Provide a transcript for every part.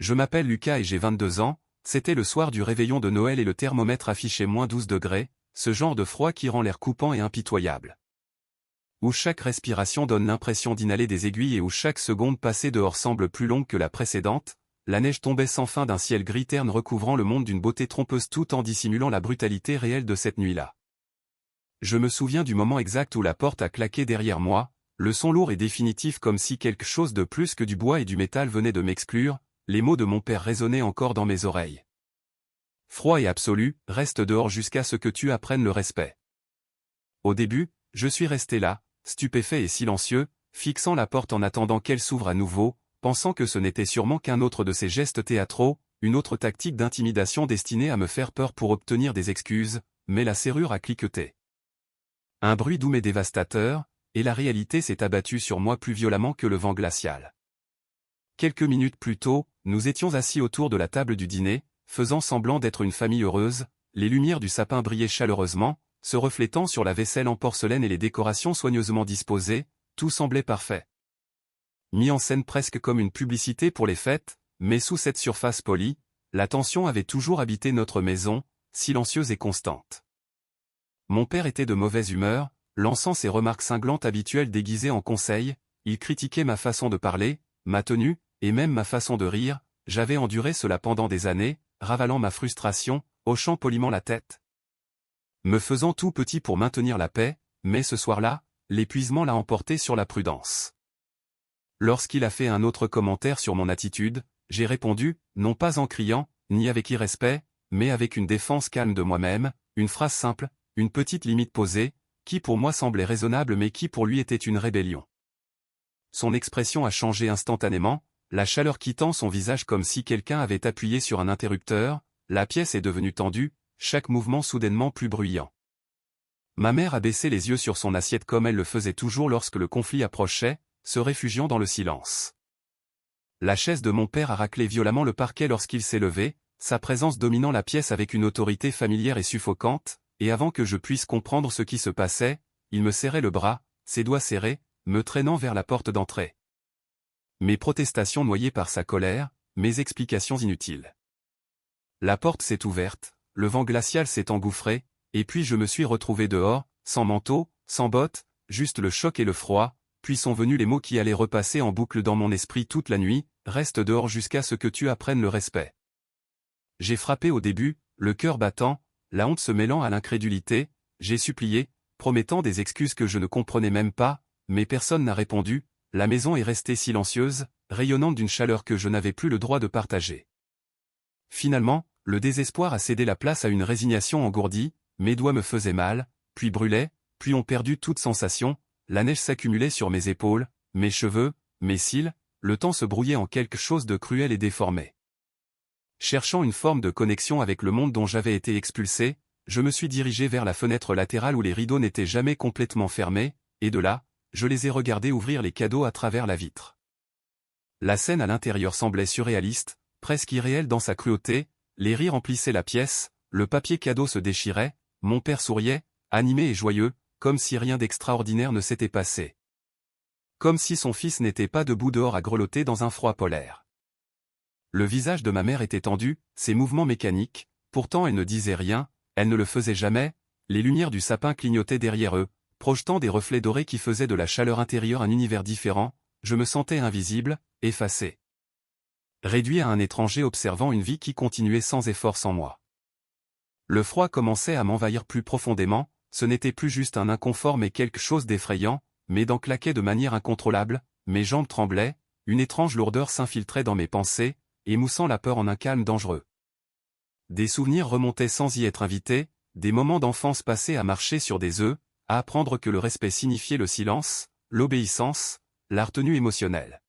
Je m'appelle Lucas et j'ai 22 ans, c'était le soir du réveillon de Noël et le thermomètre affichait -12 degrés, ce genre de froid qui rend l'air coupant et impitoyable. Où chaque respiration donne l'impression d'inhaler des aiguilles et où chaque seconde passée dehors semble plus longue que la précédente, la neige tombait sans fin d'un ciel gris terne recouvrant le monde d'une beauté trompeuse tout en dissimulant la brutalité réelle de cette nuit-là. Je me souviens du moment exact où la porte a claqué derrière moi, le son lourd et définitif comme si quelque chose de plus que du bois et du métal venait de m'exclure, les mots de mon père résonnaient encore dans mes oreilles. Froid et absolu, reste dehors jusqu'à ce que tu apprennes le respect. Au début, je suis resté là, stupéfait et silencieux, fixant la porte en attendant qu'elle s'ouvre à nouveau, pensant que ce n'était sûrement qu'un autre de ces gestes théâtraux, une autre tactique d'intimidation destinée à me faire peur pour obtenir des excuses, mais la serrure a cliqueté. Un bruit doux mais dévastateur, et la réalité s'est abattue sur moi plus violemment que le vent glacial. Quelques minutes plus tôt, nous étions assis autour de la table du dîner, faisant semblant d'être une famille heureuse, les lumières du sapin brillaient chaleureusement, se reflétant sur la vaisselle en porcelaine et les décorations soigneusement disposées, tout semblait parfait. Mis en scène presque comme une publicité pour les fêtes, mais sous cette surface polie, la tension avait toujours habité notre maison, silencieuse et constante. Mon père était de mauvaise humeur, lançant ses remarques cinglantes habituelles déguisées en conseils, il critiquait ma façon de parler, ma tenue, et même ma façon de rire, j'avais enduré cela pendant des années, ravalant ma frustration, hochant poliment la tête. Me faisant tout petit pour maintenir la paix, mais ce soir-là, l'épuisement l'a emporté sur la prudence. Lorsqu'il a fait un autre commentaire sur mon attitude, j'ai répondu, non pas en criant, ni avec irrespect, mais avec une défense calme de moi-même, une phrase simple, une petite limite posée, qui pour moi semblait raisonnable mais qui pour lui était une rébellion. Son expression a changé instantanément, la chaleur quittant son visage comme si quelqu'un avait appuyé sur un interrupteur, la pièce est devenue tendue, chaque mouvement soudainement plus bruyant. Ma mère a baissé les yeux sur son assiette comme elle le faisait toujours lorsque le conflit approchait, se réfugiant dans le silence. La chaise de mon père a raclé violemment le parquet lorsqu'il s'est levé, sa présence dominant la pièce avec une autorité familière et suffocante, et avant que je puisse comprendre ce qui se passait, il me serrait le bras, ses doigts serrés, me traînant vers la porte d'entrée. Mes protestations noyées par sa colère, mes explications inutiles. La porte s'est ouverte, le vent glacial s'est engouffré, et puis je me suis retrouvé dehors, sans manteau, sans bottes, juste le choc et le froid, puis sont venus les mots qui allaient repasser en boucle dans mon esprit toute la nuit, reste dehors jusqu'à ce que tu apprennes le respect. J'ai frappé au début, le cœur battant, la honte se mêlant à l'incrédulité, j'ai supplié, promettant des excuses que je ne comprenais même pas, mais personne n'a répondu, la maison est restée silencieuse, rayonnante d'une chaleur que je n'avais plus le droit de partager. Finalement, le désespoir a cédé la place à une résignation engourdie, mes doigts me faisaient mal, puis brûlaient, puis ont perdu toute sensation, la neige s'accumulait sur mes épaules, mes cheveux, mes cils, le temps se brouillait en quelque chose de cruel et déformé. Cherchant une forme de connexion avec le monde dont j'avais été expulsé, je me suis dirigé vers la fenêtre latérale où les rideaux n'étaient jamais complètement fermés, et de là, je les ai regardés ouvrir les cadeaux à travers la vitre. La scène à l'intérieur semblait surréaliste, presque irréelle dans sa cruauté, les rires emplissaient la pièce, le papier cadeau se déchirait, mon père souriait, animé et joyeux, comme si rien d'extraordinaire ne s'était passé. Comme si son fils n'était pas debout dehors à grelotter dans un froid polaire. Le visage de ma mère était tendu, ses mouvements mécaniques, pourtant elle ne disait rien, elle ne le faisait jamais, les lumières du sapin clignotaient derrière eux, projetant des reflets dorés qui faisaient de la chaleur intérieure un univers différent, je me sentais invisible, effacé. Réduit à un étranger observant une vie qui continuait sans effort sans moi. Le froid commençait à m'envahir plus profondément, ce n'était plus juste un inconfort mais quelque chose d'effrayant, mes dents claquaient de manière incontrôlable, mes jambes tremblaient, une étrange lourdeur s'infiltrait dans mes pensées, émoussant la peur en un calme dangereux. Des souvenirs remontaient sans y être invités, des moments d'enfance passés à marcher sur des œufs, à apprendre que le respect signifiait le silence, l'obéissance, la retenue émotionnelle.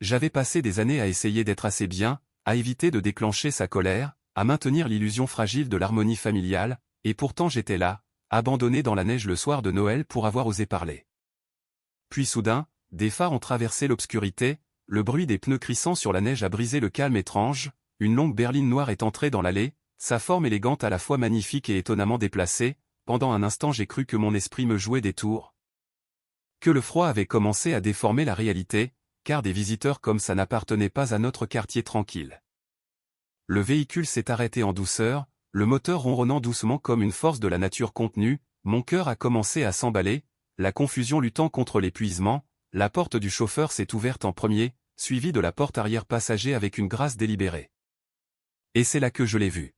J'avais passé des années à essayer d'être assez bien, à éviter de déclencher sa colère, à maintenir l'illusion fragile de l'harmonie familiale, et pourtant j'étais là, abandonné dans la neige le soir de Noël pour avoir osé parler. Puis soudain, des phares ont traversé l'obscurité, le bruit des pneus crissant sur la neige a brisé le calme étrange, une longue berline noire est entrée dans l'allée, sa forme élégante à la fois magnifique et étonnamment déplacée, pendant un instant j'ai cru que mon esprit me jouait des tours. Que le froid avait commencé à déformer la réalité, car des visiteurs comme ça n'appartenaient pas à notre quartier tranquille. Le véhicule s'est arrêté en douceur, le moteur ronronnant doucement comme une force de la nature contenue, mon cœur a commencé à s'emballer, la confusion luttant contre l'épuisement, la porte du chauffeur s'est ouverte en premier, suivie de la porte arrière passager avec une grâce délibérée. Et c'est là que je l'ai vue.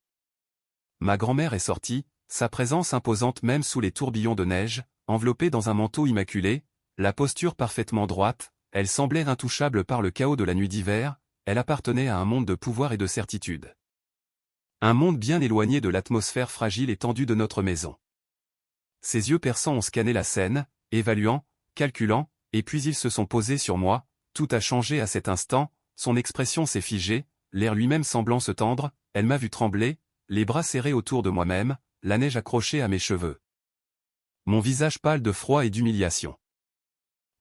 Ma grand-mère est sortie, sa présence imposante même sous les tourbillons de neige, enveloppée dans un manteau immaculé, la posture parfaitement droite, elle semblait intouchable par le chaos de la nuit d'hiver, elle appartenait à un monde de pouvoir et de certitude. Un monde bien éloigné de l'atmosphère fragile et tendue de notre maison. Ses yeux perçants ont scanné la scène, évaluant, calculant, et puis ils se sont posés sur moi, tout a changé à cet instant, son expression s'est figée, l'air lui-même semblant se tendre, elle m'a vu trembler, les bras serrés autour de moi-même, la neige accrochée à mes cheveux. Mon visage pâle de froid et d'humiliation.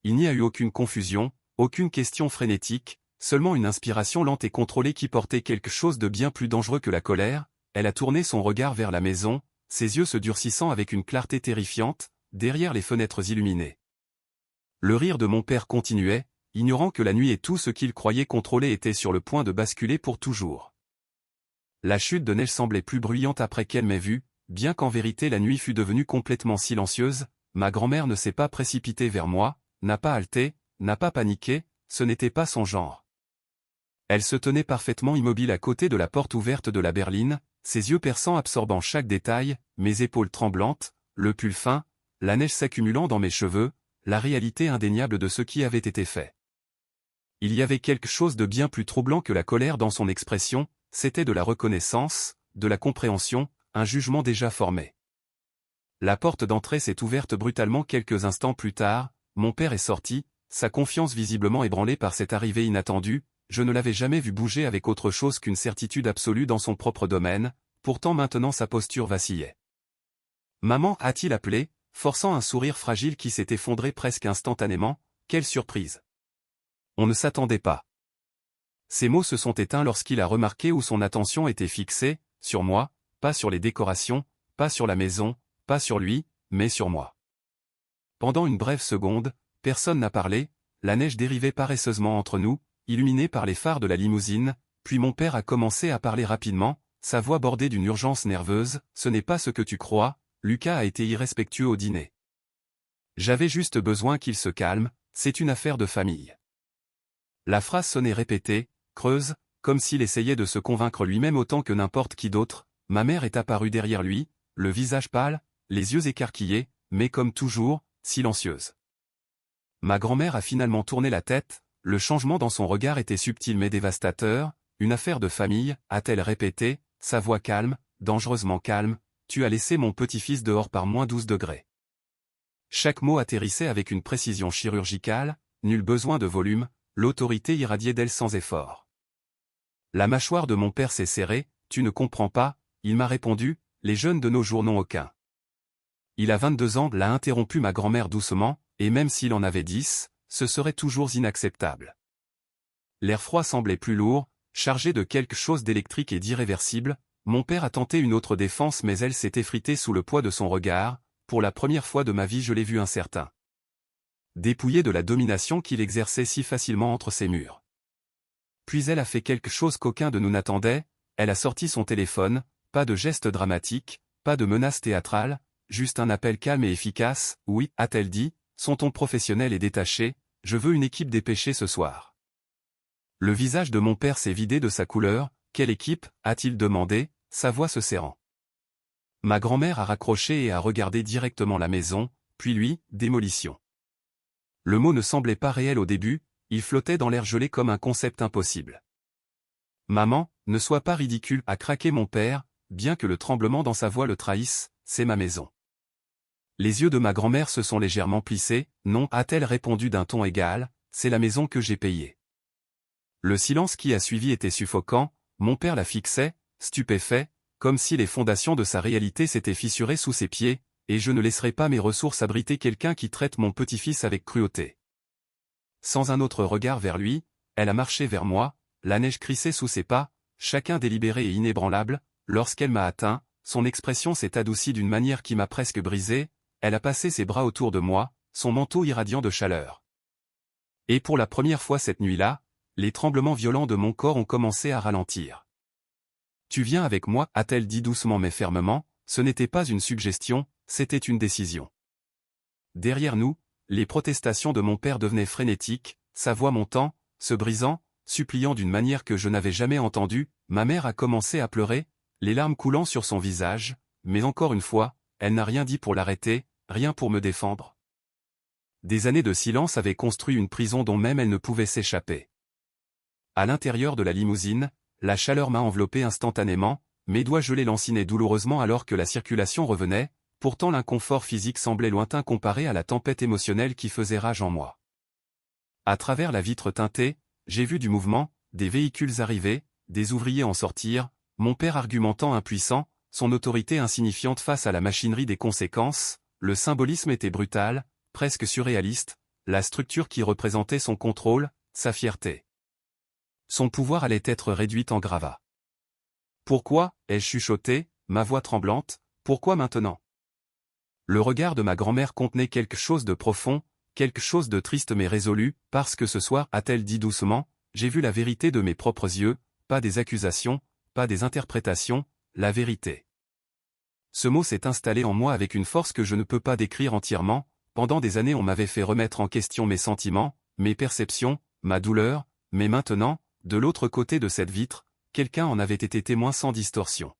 Il n'y a eu aucune confusion, aucune question frénétique, seulement une inspiration lente et contrôlée qui portait quelque chose de bien plus dangereux que la colère, elle a tourné son regard vers la maison, ses yeux se durcissant avec une clarté terrifiante, derrière les fenêtres illuminées. Le rire de mon père continuait, ignorant que la nuit et tout ce qu'il croyait contrôler était sur le point de basculer pour toujours. La chute de neige semblait plus bruyante après qu'elle m'ait vu, bien qu'en vérité la nuit fût devenue complètement silencieuse, ma grand-mère ne s'est pas précipitée vers moi, n'a pas halté, n'a pas paniqué, ce n'était pas son genre. Elle se tenait parfaitement immobile à côté de la porte ouverte de la berline, ses yeux perçants absorbant chaque détail, mes épaules tremblantes, le pull fin, la neige s'accumulant dans mes cheveux, la réalité indéniable de ce qui avait été fait. Il y avait quelque chose de bien plus troublant que la colère dans son expression, c'était de la reconnaissance, de la compréhension, un jugement déjà formé. La porte d'entrée s'est ouverte brutalement quelques instants plus tard, mon père est sorti, sa confiance visiblement ébranlée par cette arrivée inattendue, je ne l'avais jamais vu bouger avec autre chose qu'une certitude absolue dans son propre domaine, pourtant maintenant sa posture vacillait. Maman, a-t-il appelé, forçant un sourire fragile qui s'est effondré presque instantanément, quelle surprise. On ne s'attendait pas. Ses mots se sont éteints lorsqu'il a remarqué où son attention était fixée, sur moi, pas sur les décorations, pas sur la maison, pas sur lui, mais sur moi. Pendant une brève seconde, personne n'a parlé, la neige dérivait paresseusement entre nous, illuminée par les phares de la limousine, puis mon père a commencé à parler rapidement, sa voix bordée d'une urgence nerveuse, « Ce n'est pas ce que tu crois, Lucas a été irrespectueux au dîner. J'avais juste besoin qu'il se calme, c'est une affaire de famille. » La phrase sonnait répétée, creuse, comme s'il essayait de se convaincre lui-même autant que n'importe qui d'autre. Ma mère est apparue derrière lui, le visage pâle, les yeux écarquillés, mais comme toujours, silencieuse. Ma grand-mère a finalement tourné la tête, le changement dans son regard était subtil mais dévastateur. Une affaire de famille, a-t-elle répété, sa voix calme, dangereusement calme, tu as laissé mon petit-fils dehors par -12 degrés. Chaque mot atterrissait avec une précision chirurgicale, nul besoin de volume, l'autorité irradiait d'elle sans effort. La mâchoire de mon père s'est serrée, tu ne comprends pas, il m'a répondu, les jeunes de nos jours n'ont aucun. Il a 22 ans, l'a interrompu ma grand-mère doucement, et même s'il en avait 10, ce serait toujours inacceptable. L'air froid semblait plus lourd, chargé de quelque chose d'électrique et d'irréversible. Mon père a tenté une autre défense mais elle s'est effritée sous le poids de son regard, pour la première fois de ma vie je l'ai vu incertain. Dépouillé de la domination qu'il exerçait si facilement entre ses murs. Puis elle a fait quelque chose qu'aucun de nous n'attendait, elle a sorti son téléphone, pas de geste dramatique, pas de menace théâtrale, juste un appel calme et efficace, oui, a-t-elle dit, son ton professionnel et détaché, je veux une équipe dépêchée ce soir. Le visage de mon père s'est vidé de sa couleur, quelle équipe, a-t-il demandé, sa voix se serrant. Ma grand-mère a raccroché et a regardé directement la maison, puis lui, démolition. Le mot ne semblait pas réel au début, il flottait dans l'air gelé comme un concept impossible. Maman, ne sois pas ridicule, a craqué mon père, bien que le tremblement dans sa voix le trahisse, c'est ma maison. Les yeux de ma grand-mère se sont légèrement plissés, non, a-t-elle répondu d'un ton égal, c'est la maison que j'ai payée. Le silence qui a suivi était suffocant, mon père la fixait, stupéfait, comme si les fondations de sa réalité s'étaient fissurées sous ses pieds, et je ne laisserai pas mes ressources abriter quelqu'un qui traite mon petit-fils avec cruauté. Sans un autre regard vers lui, elle a marché vers moi, la neige crissait sous ses pas, chacun délibéré et inébranlable, lorsqu'elle m'a atteint, son expression s'est adoucie d'une manière qui m'a presque brisé, elle a passé ses bras autour de moi, son manteau irradiant de chaleur. Et pour la première fois cette nuit-là, les tremblements violents de mon corps ont commencé à ralentir. « Tu viens avec moi » a-t-elle dit doucement mais fermement, ce n'était pas une suggestion, c'était une décision. Derrière nous, les protestations de mon père devenaient frénétiques, sa voix montant, se brisant, suppliant d'une manière que je n'avais jamais entendue. Ma mère a commencé à pleurer, les larmes coulant sur son visage, mais encore une fois, elle n'a rien dit pour l'arrêter, rien pour me défendre. Des années de silence avaient construit une prison dont même elle ne pouvait s'échapper. À l'intérieur de la limousine, la chaleur m'a enveloppé instantanément, mes doigts gelés lancinaient douloureusement alors que la circulation revenait, pourtant l'inconfort physique semblait lointain comparé à la tempête émotionnelle qui faisait rage en moi. À travers la vitre teintée, j'ai vu du mouvement, des véhicules arriver, des ouvriers en sortir, mon père argumentant impuissant, son autorité insignifiante face à la machinerie des conséquences, le symbolisme était brutal, presque surréaliste, la structure qui représentait son contrôle, sa fierté. Son pouvoir allait être réduite en gravat. Pourquoi, ai-je chuchoté, ma voix tremblante, pourquoi maintenant? Le regard de ma grand-mère contenait quelque chose de profond, quelque chose de triste mais résolu, parce que ce soir, a-t-elle dit doucement, j'ai vu la vérité de mes propres yeux, pas des accusations, pas des interprétations, la vérité. Ce mot s'est installé en moi avec une force que je ne peux pas décrire entièrement. Pendant des années on m'avait fait remettre en question mes sentiments, mes perceptions, ma douleur, mais maintenant, de l'autre côté de cette vitre, quelqu'un en avait été témoin sans distorsion.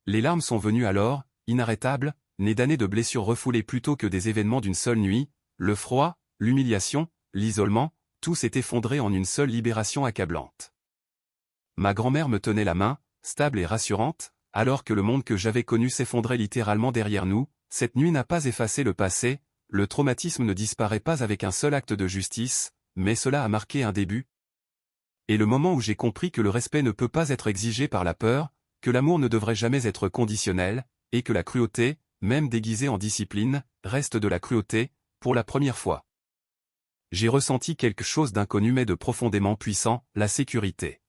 Les larmes sont venues alors, inarrêtables, nées d'années de blessures refoulées plutôt que des événements d'une seule nuit, le froid, l'humiliation, l'isolement, tout s'est effondré en une seule libération accablante. Ma grand-mère me tenait la main, stable et rassurante, alors que le monde que j'avais connu s'effondrait littéralement derrière nous. Cette nuit n'a pas effacé le passé, le traumatisme ne disparaît pas avec un seul acte de justice, mais cela a marqué un début. Et le moment où j'ai compris que le respect ne peut pas être exigé par la peur, que l'amour ne devrait jamais être conditionnel, et que la cruauté, même déguisée en discipline, reste de la cruauté, pour la première fois. J'ai ressenti quelque chose d'inconnu mais de profondément puissant, la sécurité.